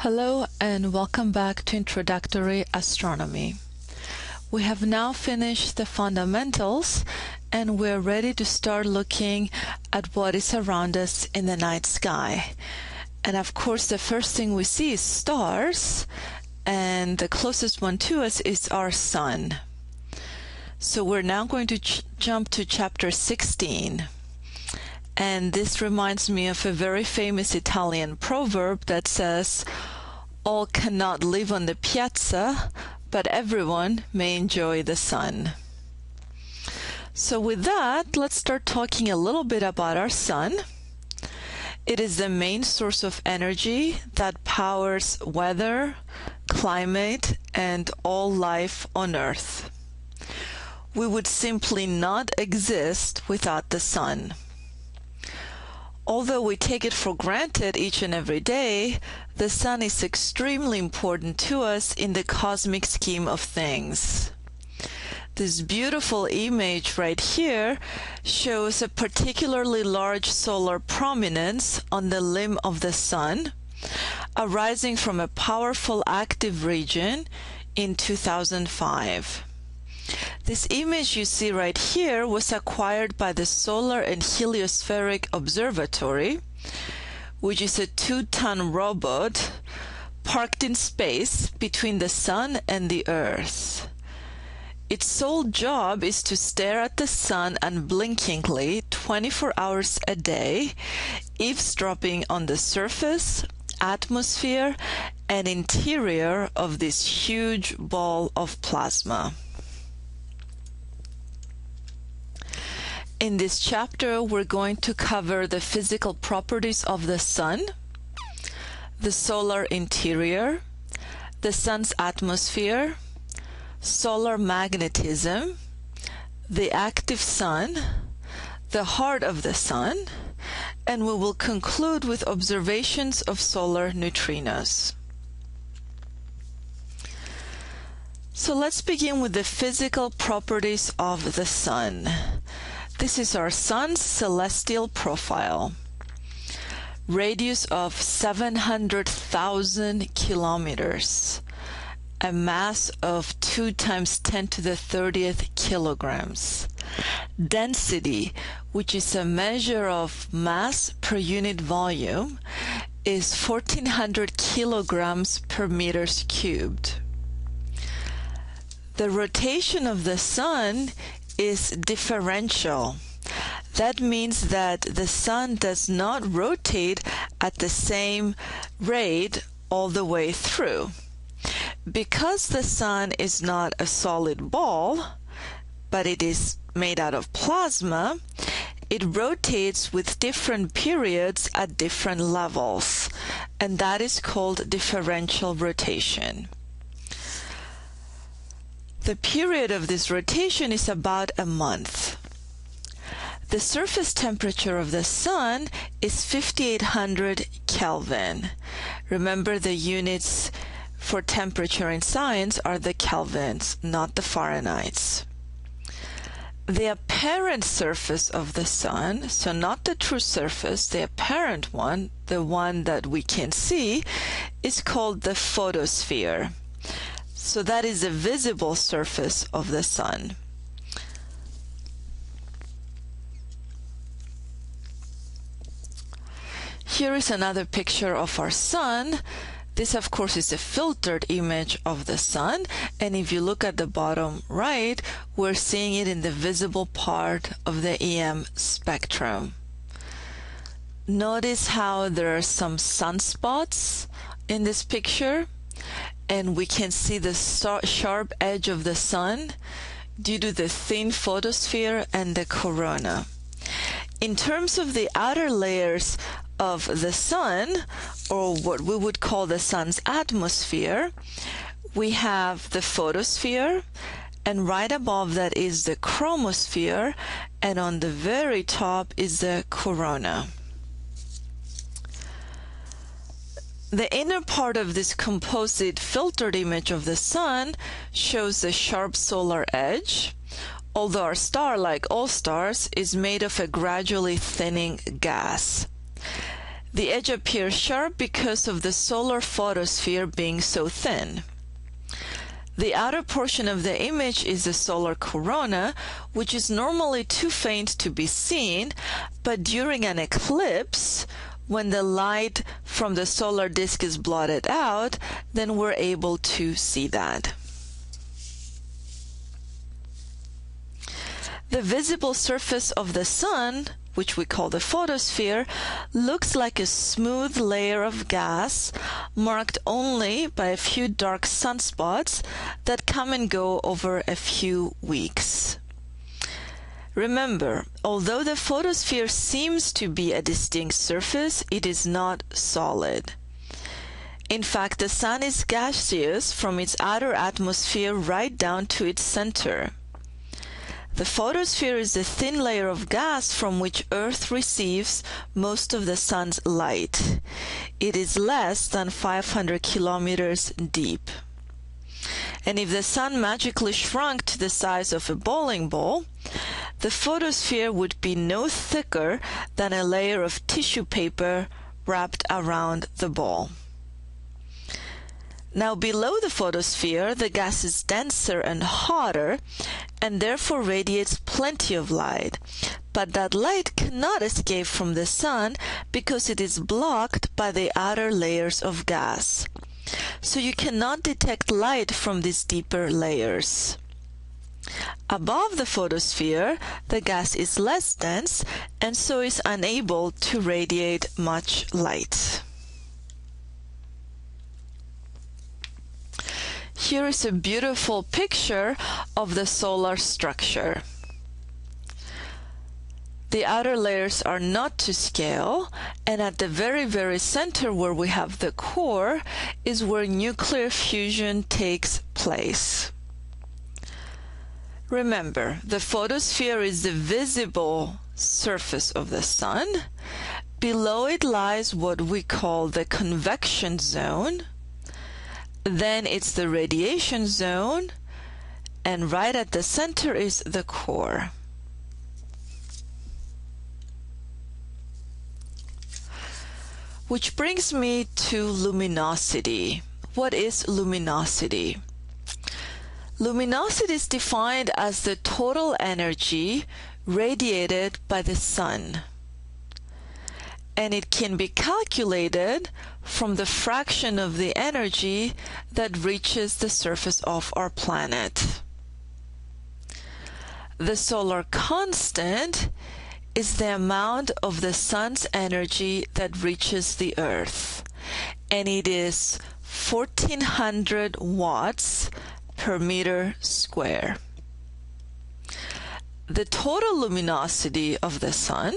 Hello and welcome back to Introductory Astronomy. We have now finished the fundamentals and we're ready to start looking at what is around us in the night sky. And of course the first thing we see is stars, and the closest one to us is our sun. So we're now going to jump to chapter 16. And this reminds me of a very famous Italian proverb that says, "All cannot live on the piazza, but everyone may enjoy the sun." So with that, let's start talking a little bit about our sun. It is the main source of energy that powers weather, climate, and all life on Earth. We would simply not exist without the sun. Although we take it for granted each and every day, the sun is extremely important to us in the cosmic scheme of things. This beautiful image right here shows a particularly large solar prominence on the limb of the sun, arising from a powerful active region in 2005. This image you see right here was acquired by the Solar and Heliospheric Observatory, which is a 2-ton robot parked in space between the sun and the Earth. Its sole job is to stare at the sun unblinkingly 24 hours a day, eavesdropping on the surface, atmosphere, and interior of this huge ball of plasma. In this chapter, we're going to cover the physical properties of the sun, the solar interior, the sun's atmosphere, solar magnetism, the active sun, the heart of the sun, and we will conclude with observations of solar neutrinos. So let's begin with the physical properties of the sun. This is our sun's celestial profile. Radius of 700,000 kilometers. A mass of 2 × 10⁻30 kilograms. Density, which is a measure of mass per unit volume, is 1,400 kilograms per meters cubed. The rotation of the sun is differential. That means that the sun does not rotate at the same rate all the way through. Because the sun is not a solid ball, but it is made out of plasma, it rotates with different periods at different levels, and that is called differential rotation. The period of this rotation is about a month. The surface temperature of the sun is 5,800 Kelvin. Remember, the units for temperature in science are the kelvins, not the Fahrenheits. The apparent surface of the sun, so not the true surface, the apparent one, the one that we can see, is called the photosphere. So that is the visible surface of the sun. Here is another picture of our sun. This, of course, is a filtered image of the sun, and if you look at the bottom right, we're seeing it in the visible part of the EM spectrum. Notice how there are some sunspots in this picture, and we can see the sharp edge of the sun due to the thin photosphere and the corona. In terms of the outer layers of the sun, or what we would call the sun's atmosphere, we have the photosphere, and right above that is the chromosphere, and on the very top is the corona. The inner part of this composite filtered image of the sun shows the sharp solar edge, although our star, like all stars, is made of a gradually thinning gas. The edge appears sharp because of the solar photosphere being so thin. The outer portion of the image is the solar corona, which is normally too faint to be seen, but during an eclipse, when the light from the solar disk is blotted out, then we're able to see that. The visible surface of the sun, which we call the photosphere, looks like a smooth layer of gas marked only by a few dark sunspots that come and go over a few weeks. Remember, although the photosphere seems to be a distinct surface, it is not solid. In fact, the sun is gaseous from its outer atmosphere right down to its center. The photosphere is the thin layer of gas from which Earth receives most of the sun's light. It is less than 500 kilometers deep. And if the sun magically shrunk to the size of a bowling ball, the photosphere would be no thicker than a layer of tissue paper wrapped around the ball. Now below the photosphere, the gas is denser and hotter and therefore radiates plenty of light. But that light cannot escape from the sun because it is blocked by the outer layers of gas. So you cannot detect light from these deeper layers. Above the photosphere, the gas is less dense and so is unable to radiate much light. Here is a beautiful picture of the solar structure. The outer layers are not to scale, and at the very center where we have the core is where nuclear fusion takes place. Remember, the photosphere is the visible surface of the sun. Below it lies what we call the convection zone. Then it's the radiation zone, and right at the center is the core. Which brings me to luminosity. What is luminosity? Luminosity is defined as the total energy radiated by the sun. And it can be calculated from the fraction of the energy that reaches the surface of our planet. The solar constant is the amount of the sun's energy that reaches the Earth, and it is 1400 watts per meter square. The total luminosity of the sun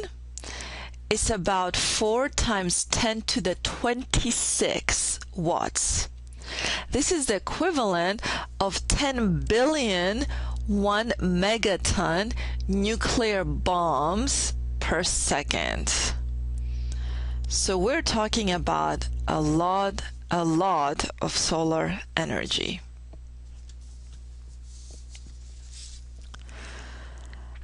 is about 4 times 10 to the 26 watts. This is the equivalent of 10 billion 1 megaton nuclear bombs per second. So we're talking about a lot of solar energy.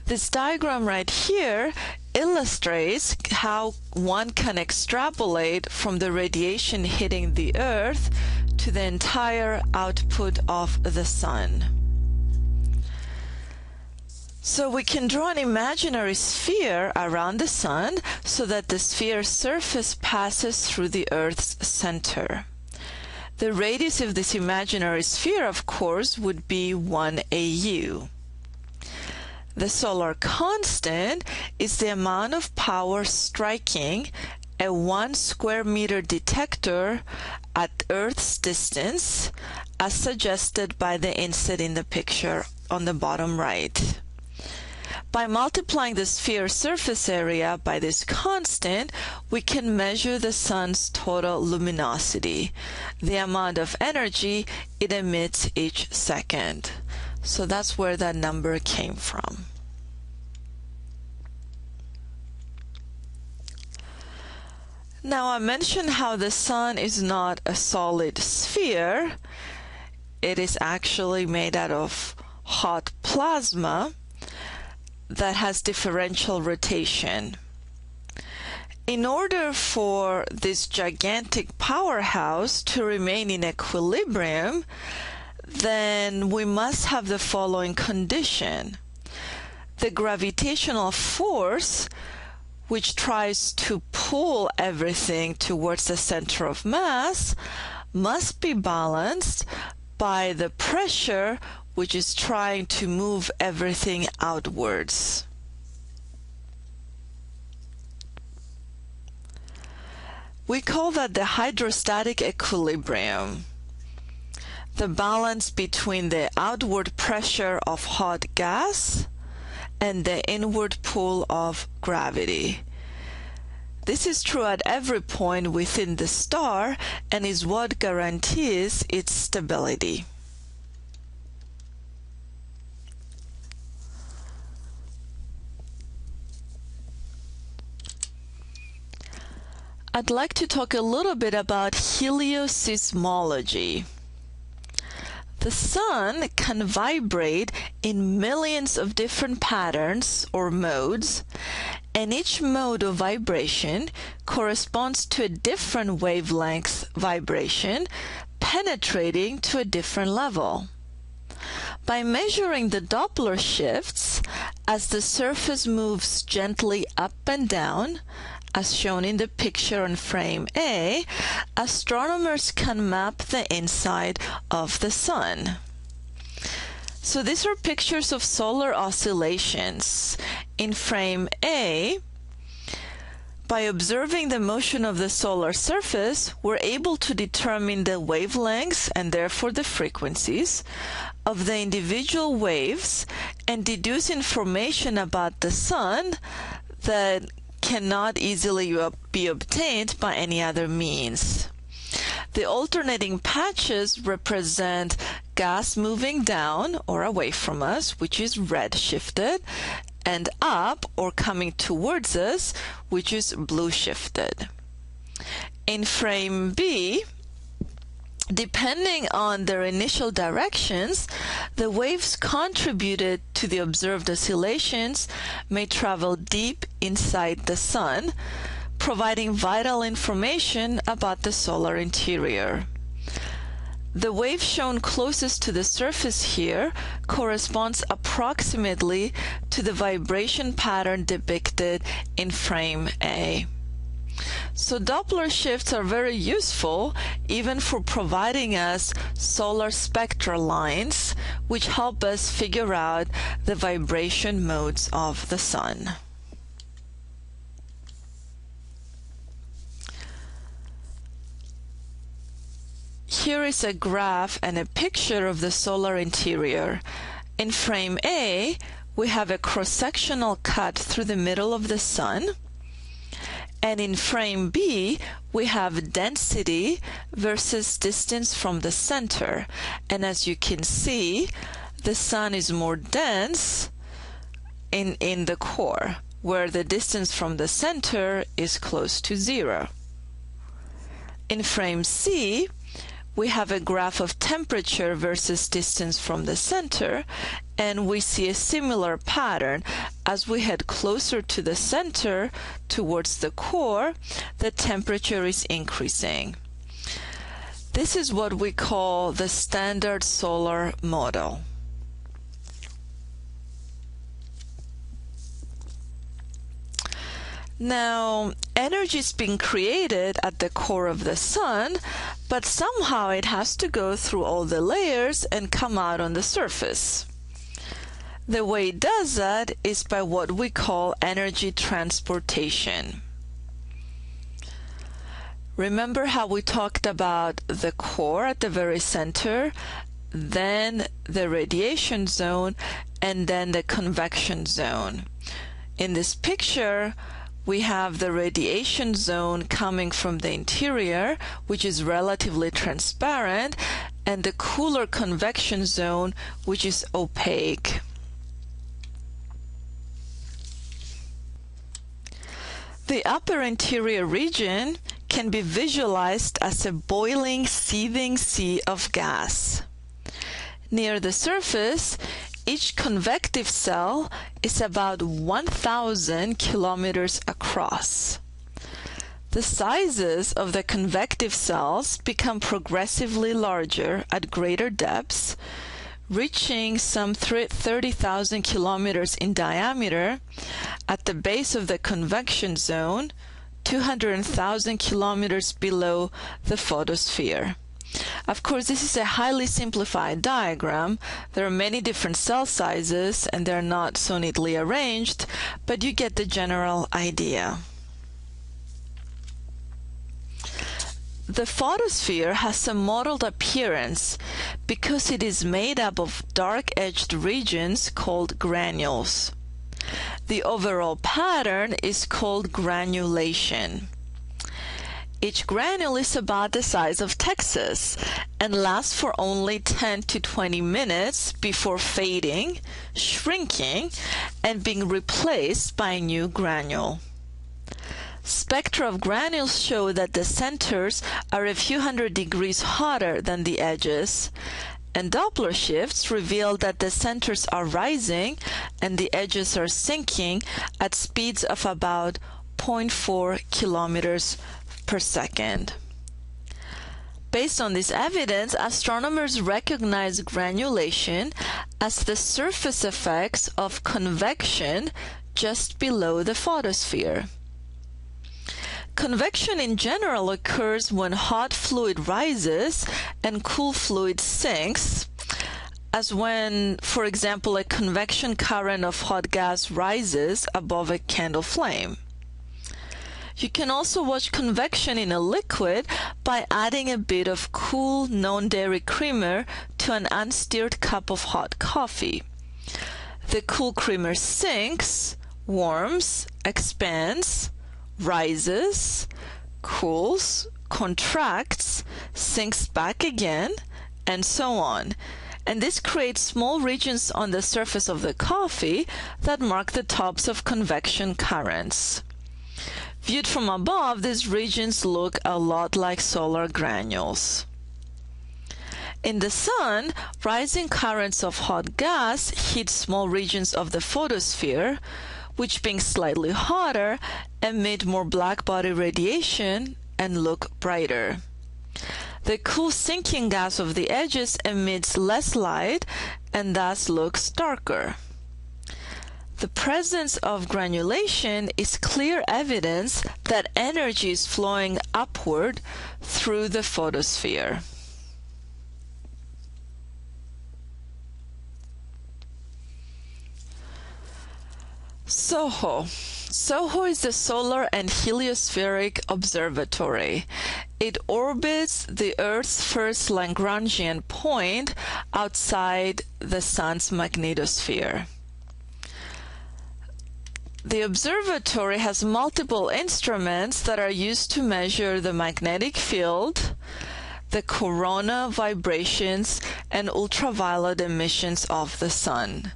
This diagram right here illustrates how one can extrapolate from the radiation hitting the Earth to the entire output of the sun. So we can draw an imaginary sphere around the sun so that the sphere's surface passes through the Earth's center. The radius of this imaginary sphere, of course, would be 1 AU. The solar constant is the amount of power striking a 1 square meter detector at Earth's distance, as suggested by the inset in the picture on the bottom right. By multiplying the sphere's surface area by this constant, we can measure the sun's total luminosity, the amount of energy it emits each second. So that's where that number came from. Now I mentioned how the sun is not a solid sphere. It is actually made out of hot plasma that has differential rotation. In order for this gigantic powerhouse to remain in equilibrium, then we must have the following condition. The gravitational force, which tries to pull everything towards the center of mass, must be balanced by the pressure, which is trying to move everything outwards. We call that the hydrostatic equilibrium, the balance between the outward pressure of hot gas and the inward pull of gravity. This is true at every point within the star and is what guarantees its stability. I'd like to talk a little bit about heliosysmology. The sun can vibrate in millions of different patterns or modes, and each mode of vibration corresponds to a different wavelength vibration penetrating to a different level. By measuring the Doppler shifts as the surface moves gently up and down, as shown in the picture on frame A, astronomers can map the inside of the sun. So these are pictures of solar oscillations. In frame A, by observing the motion of the solar surface, we're able to determine the wavelengths and therefore the frequencies of the individual waves and deduce information about the sun that cannot easily be obtained by any other means. The alternating patches represent gas moving down or away from us, which is red shifted, and up or coming towards us, which is blue shifted. In frame B, depending on their initial directions, the waves contributed to the observed oscillations may travel deep inside the sun, providing vital information about the solar interior. The wave shown closest to the surface here corresponds approximately to the vibration pattern depicted in frame A. So Doppler shifts are very useful even for providing us solar spectral lines, which help us figure out the vibration modes of the sun. Here is a graph and a picture of the solar interior. In frame A, we have a cross-sectional cut through the middle of the sun. And in frame B, we have density versus distance from the center. And as you can see, the sun is more dense in the core, where the distance from the center is close to 0. In frame C, we have a graph of temperature versus distance from the center, and we see a similar pattern. As we head closer to the center, towards the core, the temperature is increasing. This is what we call the standard solar model. Now, energy is being created at the core of the sun, but somehow it has to go through all the layers and come out on the surface. The way it does that is by what we call energy transportation. Remember how we talked about the core at the very center, then the radiation zone, and then the convection zone. In this picture, we have the radiation zone coming from the interior, which is relatively transparent, and the cooler convection zone, which is opaque. The upper interior region can be visualized as a boiling, seething sea of gas. Near the surface, each convective cell is about 1,000 kilometers across. The sizes of the convective cells become progressively larger at greater depths, reaching some 30,000 kilometers in diameter at the base of the convection zone, 200,000 kilometers below the photosphere. Of course, this is a highly simplified diagram. There are many different cell sizes and they're not so neatly arranged, but you get the general idea. The photosphere has a mottled appearance because it is made up of dark-edged regions called granules. The overall pattern is called granulation. Each granule is about the size of Texas and lasts for only 10 to 20 minutes before fading, shrinking, and being replaced by a new granule. Spectra of granules show that the centers are a few hundred degrees hotter than the edges, and Doppler shifts reveal that the centers are rising and the edges are sinking at speeds of about 0.4 kilometers per second. Based on this evidence, astronomers recognize granulation as the surface effects of convection just below the photosphere. Convection in general occurs when hot fluid rises and cool fluid sinks, as when, for example, a convection current of hot gas rises above a candle flame. You can also watch convection in a liquid by adding a bit of cool non-dairy creamer to an unstirred cup of hot coffee. The cool creamer sinks, warms, expands, rises, cools, contracts, sinks back again, and so on. And this creates small regions on the surface of the coffee that mark the tops of convection currents. Viewed from above, these regions look a lot like solar granules. In the sun, rising currents of hot gas hit small regions of the photosphere, which, being slightly hotter, emit more blackbody radiation and look brighter. The cool sinking gas of the edges emits less light and thus looks darker. The presence of granulation is clear evidence that energy is flowing upward through the photosphere. SOHO. SOHO is the Solar and Heliospheric Observatory. It orbits the Earth's first Lagrangian point outside the Sun's magnetosphere. The observatory has multiple instruments that are used to measure the magnetic field, the corona vibrations, and ultraviolet emissions of the Sun.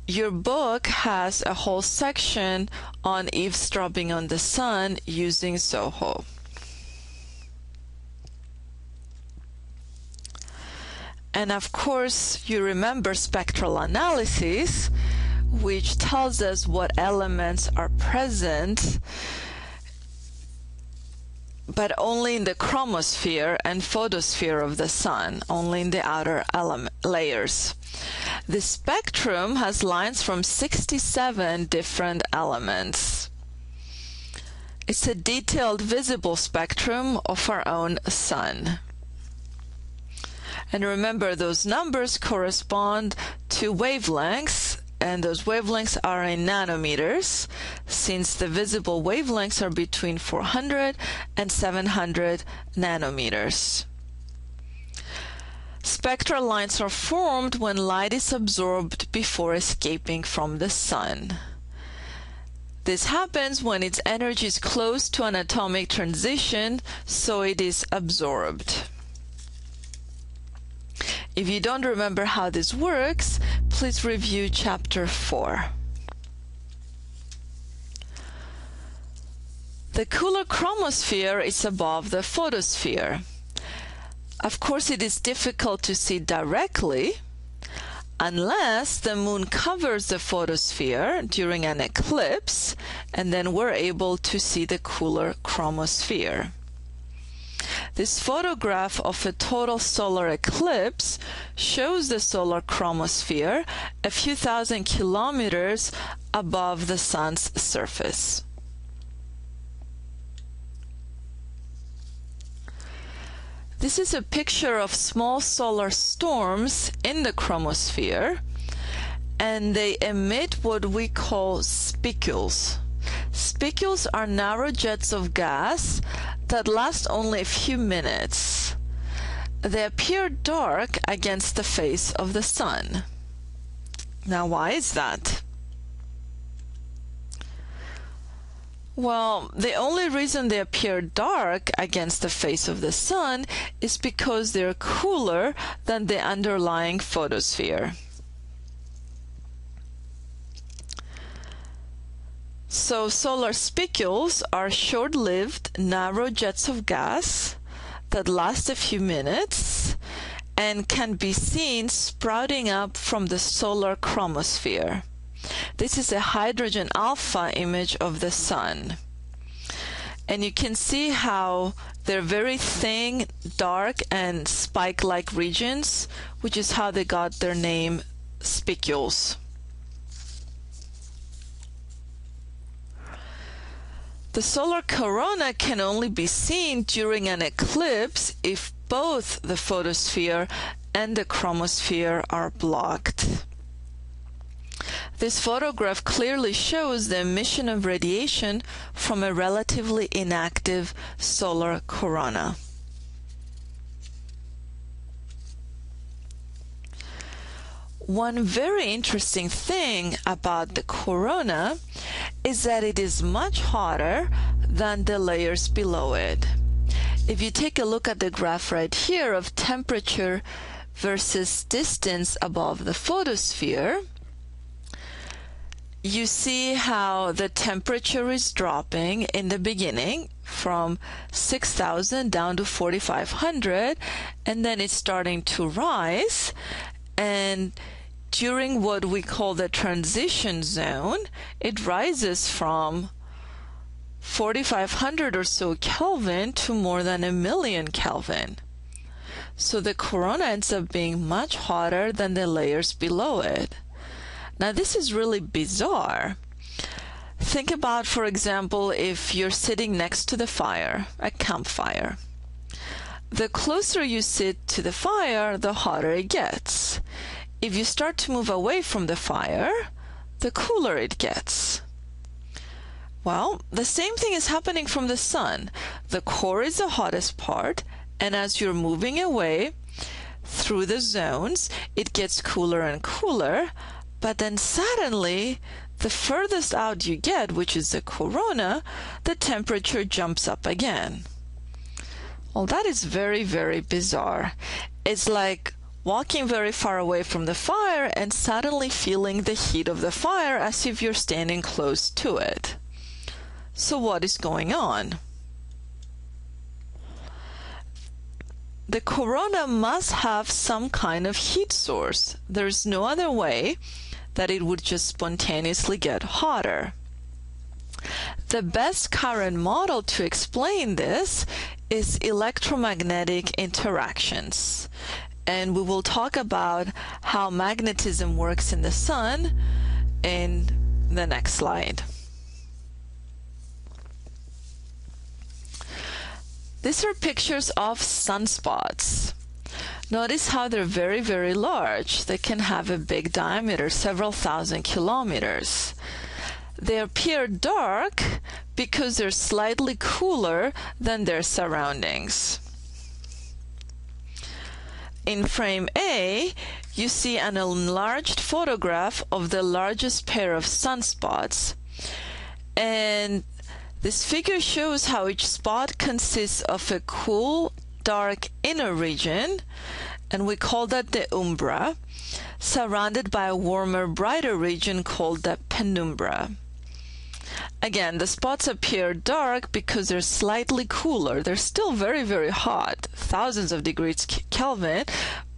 Your book has a whole section on eavesdropping on the Sun using SOHO. And of course, you remember spectral analysis, which tells us what elements are present, but only in the chromosphere and photosphere of the Sun, only in the outer layers. The spectrum has lines from 67 different elements. It's a detailed visible spectrum of our own Sun. And remember, those numbers correspond to wavelengths, and those wavelengths are in nanometers, since the visible wavelengths are between 400 and 700 nanometers. Spectral lines are formed when light is absorbed before escaping from the Sun. This happens when its energy is close to an atomic transition, so it is absorbed. If you don't remember how this works, please review chapter 4. The cooler chromosphere is above the photosphere. Of course, it is difficult to see directly unless the moon covers the photosphere during an eclipse, and then we're able to see the cooler chromosphere. This photograph of a total solar eclipse shows the solar chromosphere a few thousand kilometers above the sun's surface. This is a picture of small solar storms in the chromosphere, and they emit what we call spicules. Spicules are narrow jets of gas that last only a few minutes. They appear dark against the face of the sun. Now, why is that? Well, the only reason they appear dark against the face of the sun is because they're cooler than the underlying photosphere. So solar spicules are short-lived, narrow jets of gas that last a few minutes and can be seen sprouting up from the solar chromosphere. This is a hydrogen alpha image of the sun. And you can see how they're very thin, dark, and spike-like regions, which is how they got their name spicules. The solar corona can only be seen during an eclipse if both the photosphere and the chromosphere are blocked. This photograph clearly shows the emission of radiation from a relatively inactive solar corona. One very interesting thing about the corona is that it is much hotter than the layers below it. If you take a look at the graph right here of temperature versus distance above the photosphere, you see how the temperature is dropping in the beginning from 6,000 down to 4,500, and then it's starting to rise, and during what we call the transition zone, it rises from 4,500 or so Kelvin to more than 1,000,000 Kelvin. So the corona ends up being much hotter than the layers below it. Now this is really bizarre. Think about, for example, if you're sitting next to the fire, a campfire. The closer you sit to the fire, the hotter it gets. If you start to move away from the fire, the cooler it gets. Well, the same thing is happening from the sun. The core is the hottest part, and as you're moving away through the zones, it gets cooler and cooler. But then suddenly, the furthest out you get, which is the corona, the temperature jumps up again. Well, that is very, very bizarre. It's like walking very far away from the fire and suddenly feeling the heat of the fire as if you're standing close to it. So what is going on? The corona must have some kind of heat source. There's no other way that it would just spontaneously get hotter. The best current model to explain this is electromagnetic interactions. And we will talk about how magnetism works in the sun in the next slide. These are pictures of sunspots. Notice how they're very, very large. They can have a big diameter, several thousand kilometers. They appear dark because they're slightly cooler than their surroundings. In frame A, you see an enlarged photograph of the largest pair of sunspots, and this figure shows how each spot consists of a cool, dark inner region, and we call that the umbra, surrounded by a warmer, brighter region called the penumbra. Again, the spots appear dark because they're slightly cooler. They're still very, very hot, thousands of degrees Kelvin,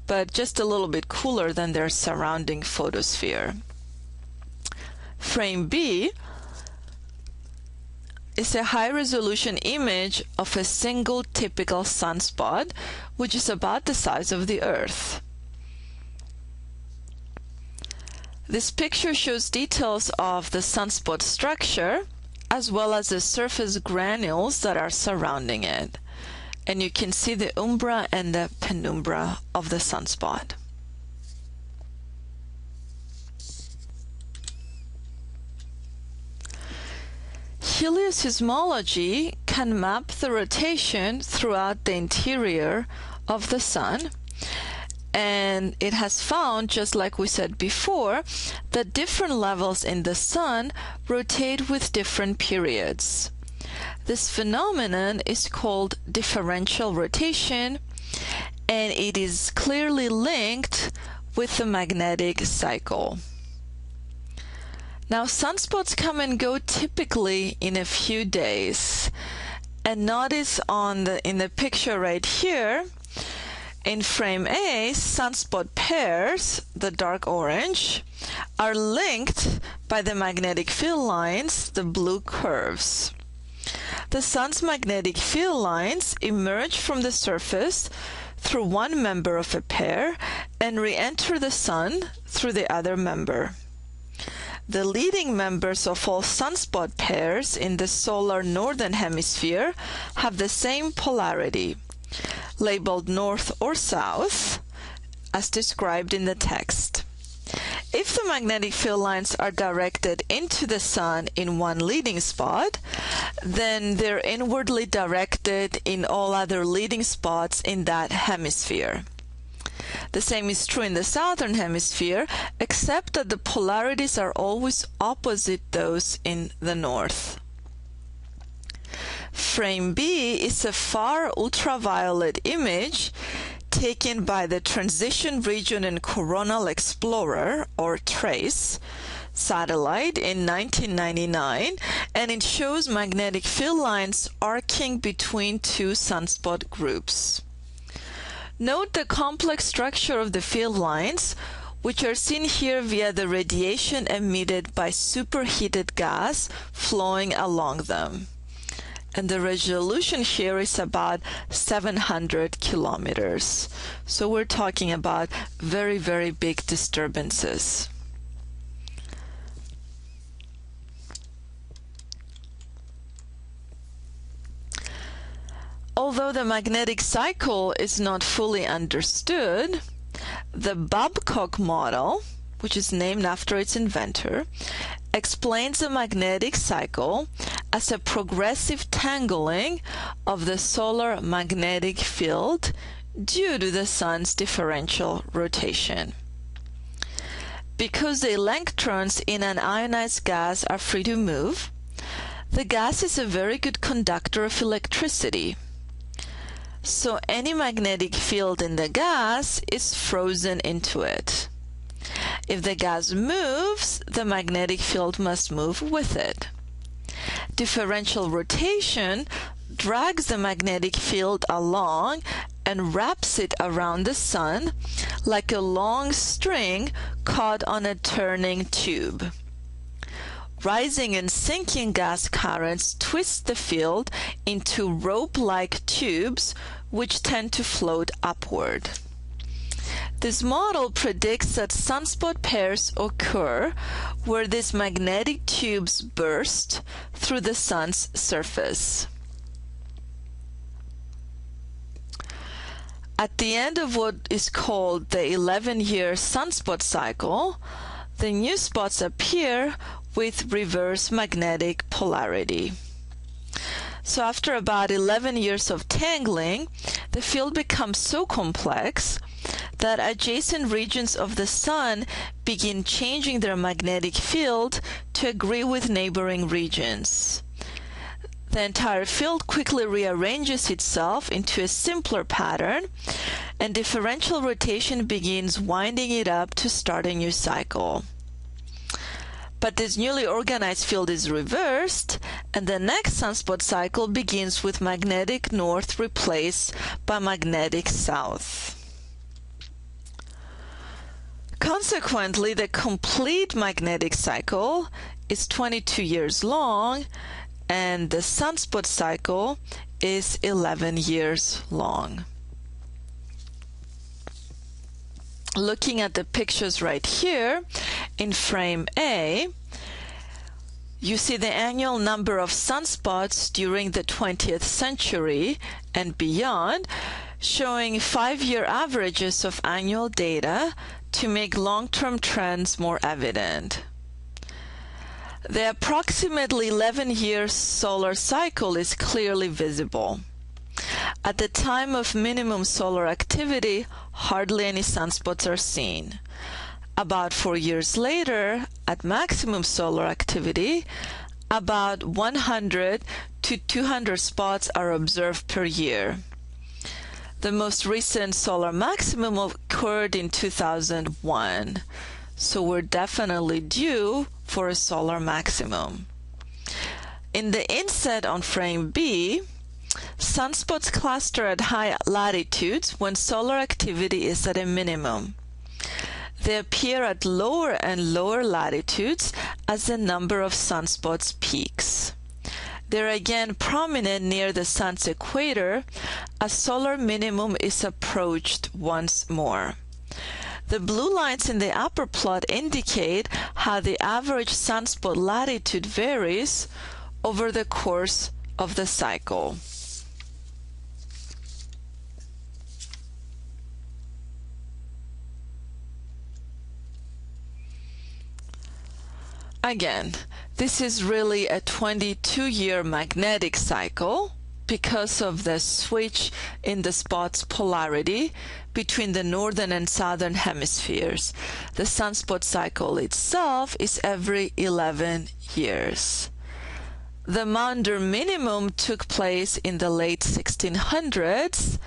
but just a little bit cooler than their surrounding photosphere. Frame B is a high-resolution image of a single typical sunspot, which is about the size of the Earth. This picture shows details of the sunspot structure as well as the surface granules that are surrounding it. And you can see the umbra and the penumbra of the sunspot. Heliosysmology can map the rotation throughout the interior of the Sun, and it has found, just like we said before, that different levels in the Sun rotate with different periods. This phenomenon is called differential rotation, and it is clearly linked with the magnetic cycle. Now, sunspots come and go typically in a few days. And notice in the picture right here, in frame A, sunspot pairs, the dark orange, are linked by the magnetic field lines, the blue curves. The Sun's magnetic field lines emerge from the surface through one member of a pair and re-enter the Sun through the other member. The leading members of all sunspot pairs in the solar northern hemisphere have the same polarity, labeled north or south, as described in the text. If the magnetic field lines are directed into the Sun in one leading spot, then they're inwardly directed in all other leading spots in that hemisphere. The same is true in the southern hemisphere, except that the polarities are always opposite those in the north. Frame B is a far ultraviolet image taken by the Transition Region and Coronal Explorer, or TRACE, satellite in 1999, and it shows magnetic field lines arcing between two sunspot groups. Note the complex structure of the field lines, which are seen here via the radiation emitted by superheated gas flowing along them. And the resolution here is about 700 kilometers. So we're talking about very, very big disturbances. Although the magnetic cycle is not fully understood, the Babcock model, which is named after its inventor, explains the magnetic cycle as a progressive tangling of the solar magnetic field due to the Sun's differential rotation. Because the electrons in an ionized gas are free to move, the gas is a very good conductor of electricity. So any magnetic field in the gas is frozen into it. If the gas moves, the magnetic field must move with it. Differential rotation drags the magnetic field along and wraps it around the Sun like a long string caught on a turning tube. Rising and sinking gas currents twist the field into rope-like tubes which tend to float upward. This model predicts that sunspot pairs occur where these magnetic tubes burst through the Sun's surface. At the end of what is called the 11-year sunspot cycle, the new spots appear with reverse magnetic polarity. So after about 11 years of tangling, the field becomes so complex that adjacent regions of the Sun begin changing their magnetic field to agree with neighboring regions. The entire field quickly rearranges itself into a simpler pattern, and differential rotation begins winding it up to start a new cycle. But this newly organized field is reversed, and the next sunspot cycle begins with magnetic north replaced by magnetic south. Consequently, the complete magnetic cycle is 22 years long, and the sunspot cycle is 11 years long. Looking at the pictures right here, in frame A, you see the annual number of sunspots during the 20th century and beyond, showing 5-year averages of annual data to make long-term trends more evident. The approximately 11-year solar cycle is clearly visible. At the time of minimum solar activity, hardly any sunspots are seen. About 4 years later, at maximum solar activity, about 100 to 200 spots are observed per year. The most recent solar maximum occurred in 2001, so we're definitely due for a solar maximum. In the inset on frame B, sunspots cluster at high latitudes when solar activity is at a minimum. They appear at lower and lower latitudes as the number of sunspots peaks. They're again prominent near the sun's equator as solar minimum is approached once more. The blue lines in the upper plot indicate how the average sunspot latitude varies over the course of the cycle. Again, this is really a 22-year magnetic cycle because of the switch in the spot's polarity between the northern and southern hemispheres. The sunspot cycle itself is every 11 years. The Maunder minimum took place in the late 1600s,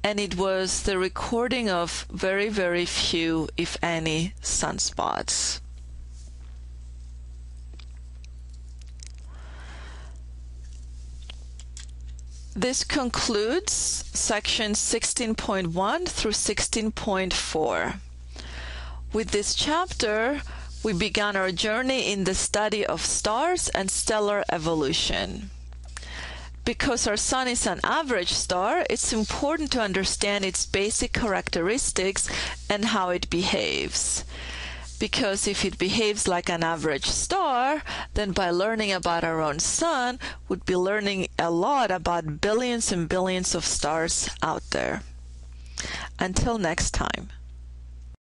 and it was the recording of very, very few, if any, sunspots. This concludes sections 16.1 through 16.4. With this chapter, we began our journey in the study of stars and stellar evolution. Because our Sun is an average star, it's important to understand its basic characteristics and how it behaves. Because if it behaves like an average star, then by learning about our own Sun, we'd be learning a lot about billions and billions of stars out there. Until next time.